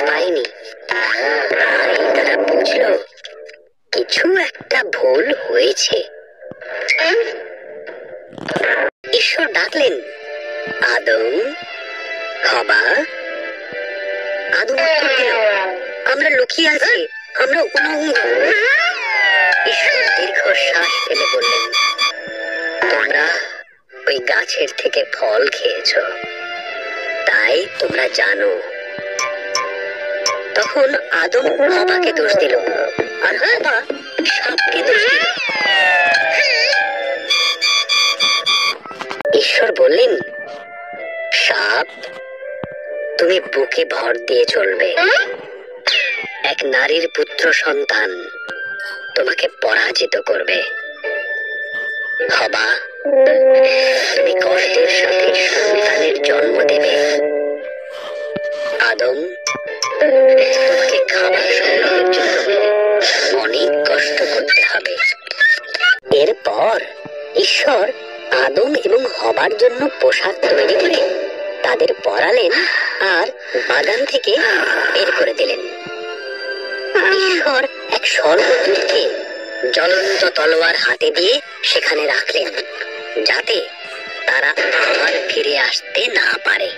পায়নি। তাই তারা বুঝলো কিছু একটা ভুল হয়েছে। ঈশ্বর ডাকলেন, আদম, হবা। আদম উত্তর দিল, আমরা লুকিয়ে আছি, আমরা উলঙ্গ। ঈশ্বর দীর্ঘশ্বাস ফেলে বললেন, তোমরা ওই গাছের থেকে ফল খেয়েছ, তাই তোমরা জানো। তখন আদম হবাকে দোষ দিল, আর হবা সাপকে দোষ দিল। ঈশ্বর বললেন, সাপ, তুমি বুকে ভর দিয়ে চলবে। এক নারীর পুত্র সন্তান তোমাকে পরাজিত করবে। হবা, তুমি কষ্টের সাথে সন্তানের জন্ম দেবে। আদম, তোমাকে খাবার সংগ্রহের জন্য অনেক কষ্ট করতে হবে। এরপর ঈশ্বর আদম এবং হবার জন্য পোশাক তৈরি করে তাদের পরালেন আর বাগান থেকে বের করে দিলেন। ঈশ্বর এক স্বর্গদূতকে জ্বলন্ত তলোয়ার হাতে দিয়ে সেখানে রাখলেন, যাতে তারা আর ফিরে আসতে না পারে।